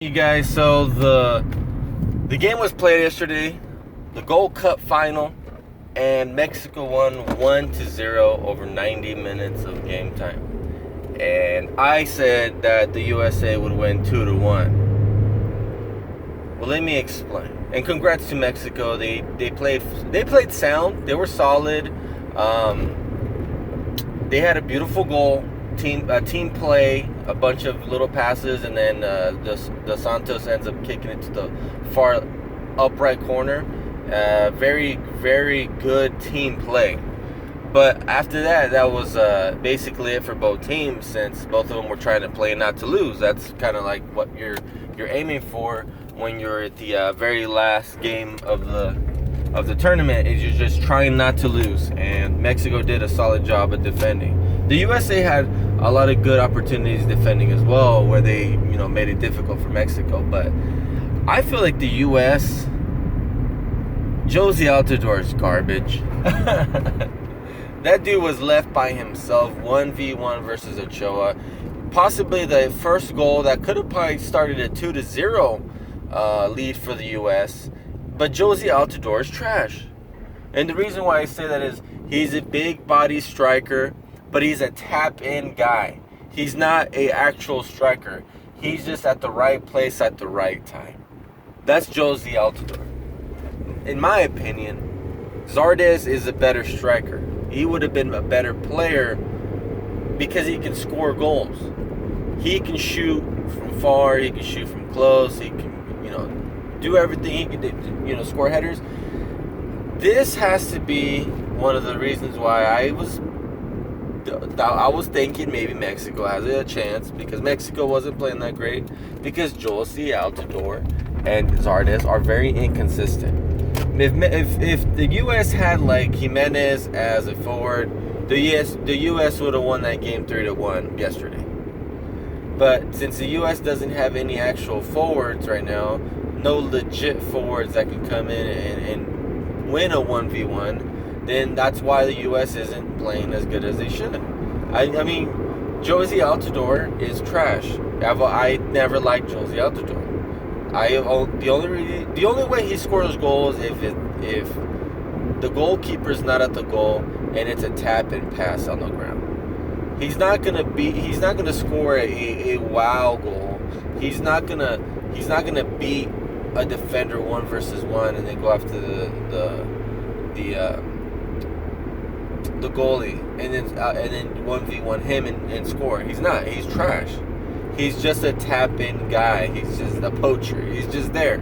You guys, so the game was played yesterday, the Gold Cup final, and Mexico won 1-0 over 90 minutes of game time. And I said that the USA would win 2-1. Well, let me explain. And congrats to Mexico. They played sound. They were solid. They had a beautiful goal. Team play, a bunch of little passes, and then the Santos ends up kicking it to the far upright corner. Very, very good team play. But after that was basically it for both teams, since both of them were trying to play not to lose. That's kind of like what you're aiming for when you're at the very last game of the tournament. Is you're just trying not to lose, and Mexico did a solid job of defending. The USA had a lot of good opportunities defending as well, where they made it difficult for Mexico. But I feel like the US, Josie Altidore is garbage. That dude was left by himself, 1v1 versus Ochoa. Possibly the first goal that could have probably started a 2-0 lead for the US. But Josie Altidore is trash. And the reason why I say that is he's a big body striker, but he's a tap-in guy. He's not an actual striker. He's just at the right place at the right time. That's Josie Altidore. In my opinion, Zardes is a better striker. He would have been a better player because he can score goals. He can shoot from far. He can shoot from close. He can, do everything. He can, score headers. This has to be one of the reasons why I was thinking maybe Mexico has a chance, because Mexico wasn't playing that great, because Josie Altidore and Zardes are very inconsistent. If the U.S. had like Jimenez as a forward, the U.S. would have won that game 3-1 yesterday. But since the U.S. doesn't have any actual forwards right now, no legit forwards that can come in and win a 1v1, then that's why the U.S. isn't playing as good as they should. I mean, Josie Altidore is trash. I never liked Josie Altidore. The only way he scores goals if the goalkeeper's not at the goal and it's a tap and pass on the ground. He's not gonna score a wow goal. He's not gonna beat a defender 1 versus 1 and then go after the goalie and then 1v1 him and score. He's not. He's trash. He's just a tap-in guy. He's just a poacher. He's just there.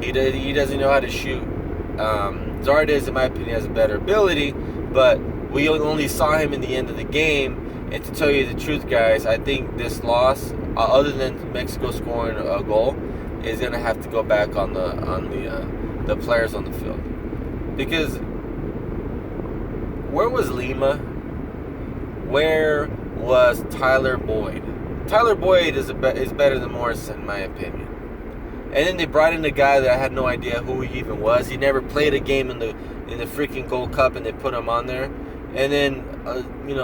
He doesn't know how to shoot. Zardes, in my opinion, has a better ability, but we only saw him in the end of the game. And to tell you the truth, guys, I think this loss, other than Mexico scoring a goal, is gonna have to go back on the players on the field. Because where was Lima? Where was Tyler Boyd? Tyler Boyd is better than Morrison, in my opinion. And then they brought in a guy that I had no idea who he even was. He never played a game in the freaking Gold Cup, and they put him on there. And then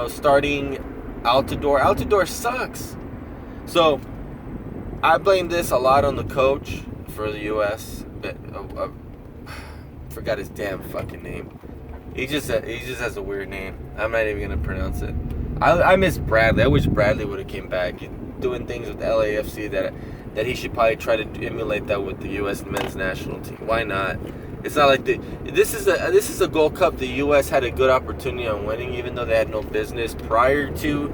starting Altidore. Altidore sucks. So I blame this a lot on the coach for the U.S. But forgot his damn fucking name. He just has a weird name. I'm not even gonna pronounce it. I miss Bradley. I wish Bradley would have came back. He's doing things with LAFC that he should probably try to emulate that with the U.S. men's national team. Why not? It's not like this is a Gold Cup the U.S. had a good opportunity on winning, even though they had no business prior to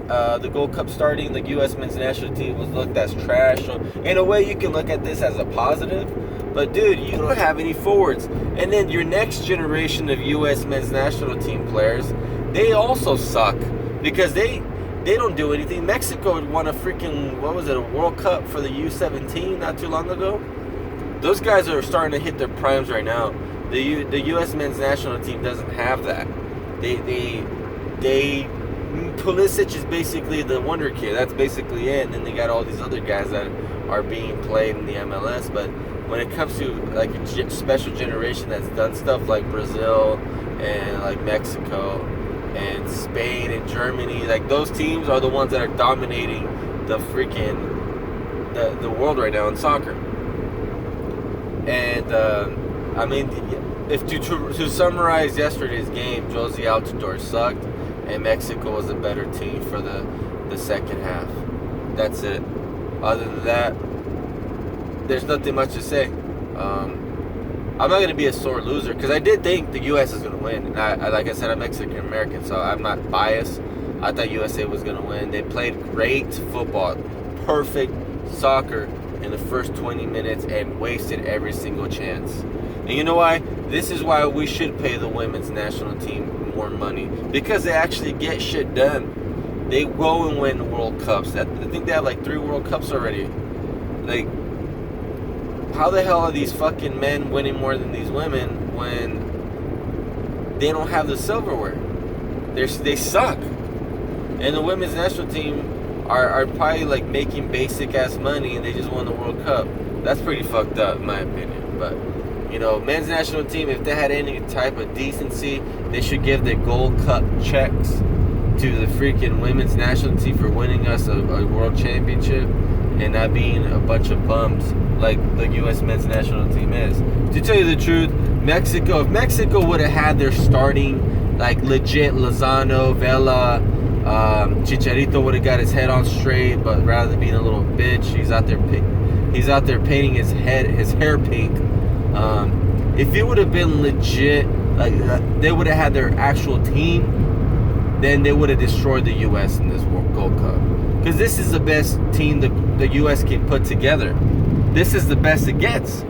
the Gold Cup starting. The U.S. men's national team was looked as trash. So in a way, you can look at this as a positive. But dude, you don't have any forwards. And then your next generation of U.S. men's national team players, they also suck because they don't do anything. Mexico won a freaking, a World Cup for the U17 not too long ago. Those guys are starting to hit their primes right now. The U.S. men's national team doesn't have that. Pulisic is basically the wonder kid. That's basically it. And then they got all these other guys that are being played in the MLS. But when it comes to like a special generation that's done stuff like Brazil and like Mexico and Spain and Germany, like those teams are the ones that are dominating the freaking the world right now in soccer. And I mean, if to summarize yesterday's game, Josie Altidore sucked, and Mexico was a better team for the second half. That's it. Other than that, there's nothing much to say. I'm not going to be a sore loser because I did think the U.S. is going to win. And I like I said, I'm Mexican American, so I'm not biased. I thought USA was going to win. They played great football, perfect soccer in the first 20 minutes and wasted every single chance. And you know why? This is why we should pay the women's national team more money, because they actually get shit done. They go and win World Cups. I think they have like 3 World Cups already. Like, how the hell are these fucking men winning more than these women when they don't have the silverware? They suck. And the women's national team are probably like making basic ass money and they just won the World Cup. That's pretty fucked up in my opinion. But, you know, men's national team, if they had any type of decency, they should give the Gold Cup checks to the freaking women's national team for winning us a world championship and not being a bunch of bums like the U.S. men's national team is. To tell you the truth, if Mexico would have had their starting, like, legit Lozano, Vela, Chicharito would have got his head on straight, but rather than being a little bitch, he's out there painting his hair pink. If it would have been legit, like they would have had their actual team, then they would have destroyed the U.S. in this World Gold Cup. Because this is the best team the U.S. can put together. This is the best it gets.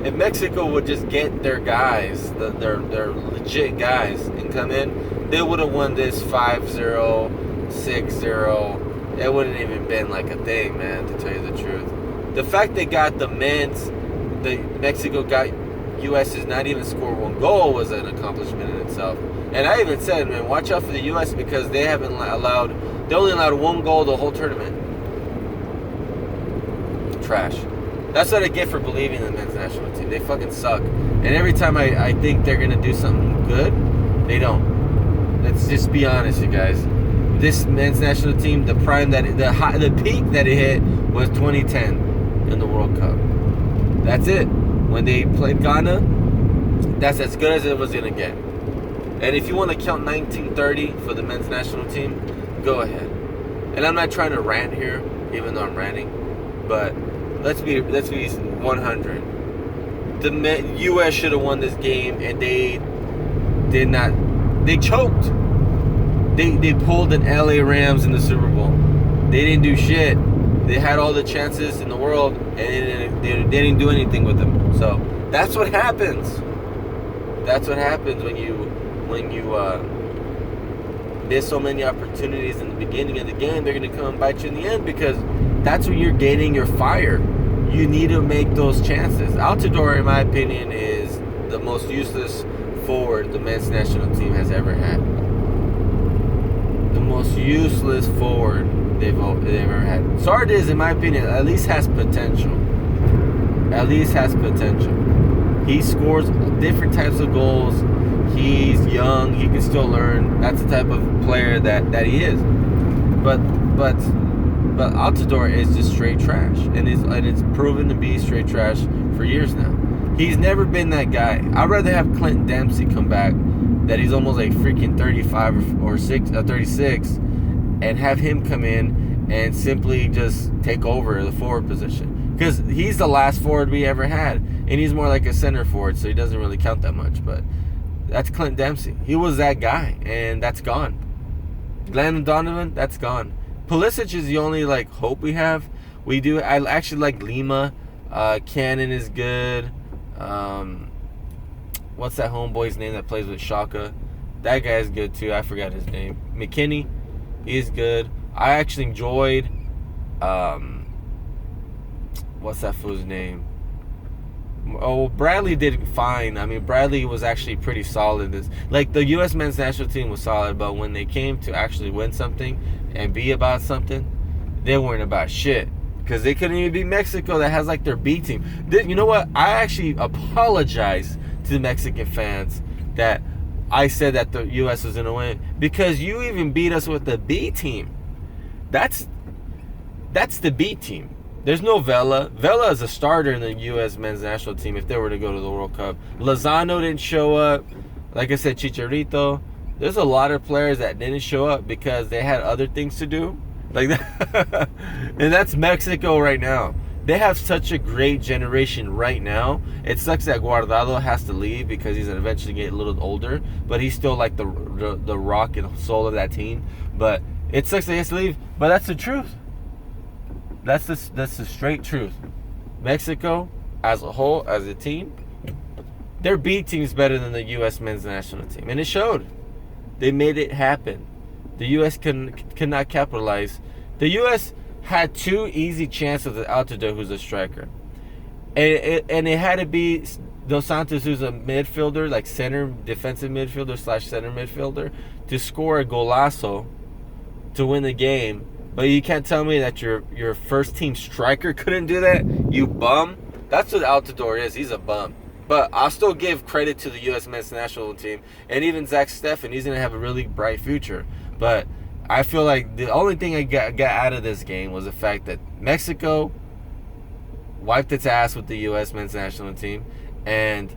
If Mexico would just get their guys, their legit guys, and come in, they would have won this 5-0, 6-0. It wouldn't even been like a thing, man, to tell you the truth. The fact they got the Mexico got U.S. is not even score 1 goal was an accomplishment in itself. And I even said, man, watch out for the U.S. because they only allowed 1 goal the whole tournament. Trash. That's what I get for believing in the men's national team. They fucking suck. And every time I think they're going to do something good, they don't. Let's just be honest, you guys. This men's national team, the peak that it hit was 2010 in the World Cup. That's it. When they played Ghana, that's as good as it was going to get. And if you want to count 1930 for the men's national team, go ahead. And I'm not trying to rant here, even though I'm ranting, but let's be 100. The U.S. should have won this game, and they did not. They choked. They pulled an L.A. Rams in the Super Bowl. They didn't do shit. They had all the chances in the world, and they didn't do anything with them. So that's what happens. That's what happens when you miss so many opportunities in the beginning of the game. They're going to come and bite you in the end, because that's when you're gaining your fire. You need to make those chances. Altidore, in my opinion, is the most useless forward the men's national team has ever had. The most useless forward they've ever had. Sardiz, in my opinion, at least has potential. He scores different types of goals. He's young. He can still learn. That's the type of player that he is. But Altidore is just straight trash, and it's proven to be straight trash for years now. He's never been that guy. I'd rather have Clinton Dempsey come back, that he's almost like freaking 35 or 36, and have him come in and simply just take over the forward position. Because he's the last forward we ever had, and he's more like a center forward, so he doesn't really count that much. But that's Clinton Dempsey. He was that guy, and that's gone. Landon Donovan, that's gone. Pulisic is the only like hope we have. I actually like Lima. Cannon is good. What's that homeboy's name that plays with Shaka? That guy's good too. I forgot his name. McKinney, he's good. I actually enjoyed. What's that fool's name? Oh, Bradley did fine. I mean, Bradley was actually pretty solid. Like, the U.S. men's national team was solid, but when they came to actually win something and be about something, they weren't about shit. Because they couldn't even beat Mexico that has, like, their B team. You know what? I actually apologize to the Mexican fans that I said that the U.S. was going to win. Because you even beat us with the B team. That's the B team. There's no Vela. Vela is a starter in the U.S. men's national team if they were to go to the World Cup. Lozano didn't show up. Like I said, Chicharito. There's a lot of players that didn't show up because they had other things to do. Like that. And that's Mexico right now. They have such a great generation right now. It sucks that Guardado has to leave because he's gonna eventually get a little older, but he's still like the rock and soul of that team. But it sucks that he has to leave. But that's the truth. That's the straight truth. Mexico, as a whole, as a team, their B team's better than the U.S. men's national team, and it showed. They made it happen. The U.S. cannot capitalize. The U.S. had 2 easy chances with Altidore, who's a striker, and it had to be Dos Santos, who's a midfielder, like defensive midfielder / center midfielder, to score a golazo to win the game. But you can't tell me that your first team striker couldn't do that, you bum. That's what Altidore is. He's a bum. But I'll still give credit to the U.S. men's national team. And even Zach Steffen, he's going to have a really bright future. But I feel like the only thing I got out of this game was the fact that Mexico wiped its ass with the U.S. men's national team. And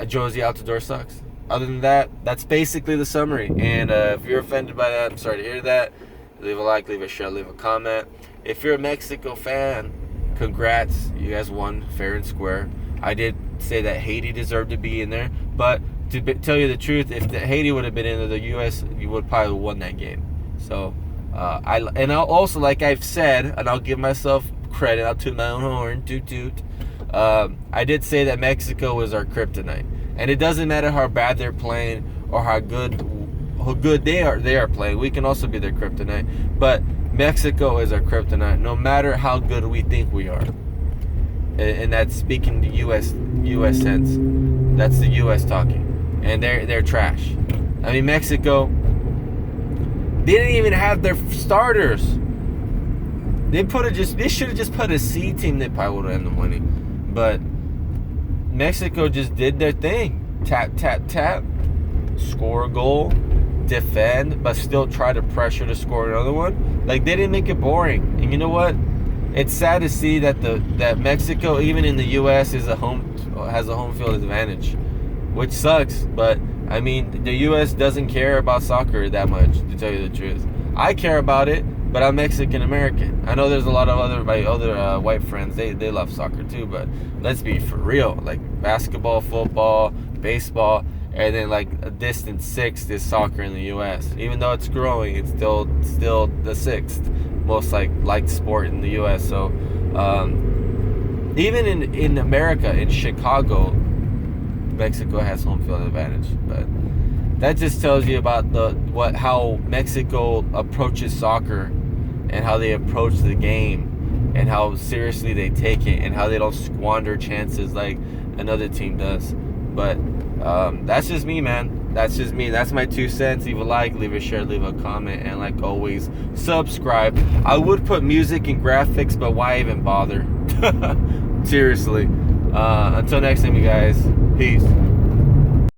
Josie Altidore sucks. Other than that, that's basically the summary. And if you're offended by that, I'm sorry to hear that. Leave a like, leave a share, leave a comment. If you're a Mexico fan, congrats. You guys won fair and square. I did say that Haiti deserved to be in there. But to tell you the truth, if Haiti would have been in the U.S., you would probably have won that game. So, I'll also, like I've said, and I'll give myself credit. I'll toot my own horn. Toot toot. I did say that Mexico was our kryptonite. And it doesn't matter how bad they're playing or how good they are playing. We can also be their kryptonite, but Mexico is our kryptonite no matter how good we think we are. And that's speaking the US sense. That's the US talking. And they're trash. I mean, Mexico, they didn't even have their starters. They should have just put a C team. They probably would have ended up winning. But Mexico just did their thing. Tap, tap, tap. Score a goal. Defend, but still try to pressure to score another one. Like, they didn't make it boring. And you know what? It's sad to see that that Mexico, even in the U.S., has a home field advantage, which sucks. But I mean, the U.S. doesn't care about soccer that much, to tell you the truth. I care about it, but I'm Mexican American. I know there's a lot of other white friends. They love soccer too, but let's be for real. Like basketball, football, baseball. And then, like, a distant 6th is soccer in the U.S. Even though it's growing, it's still the 6th most liked sport in the U.S. So, even in America, in Chicago, Mexico has home field advantage. But that just tells you about how Mexico approaches soccer and how they approach the game and how seriously they take it and how they don't squander chances like another team does. But that's just me, man. That's just me. That's my 2 cents. Leave a like, leave a share, leave a comment, and like always, subscribe. I would put music and graphics, but why even bother? Seriously. Until next time, you guys. Peace.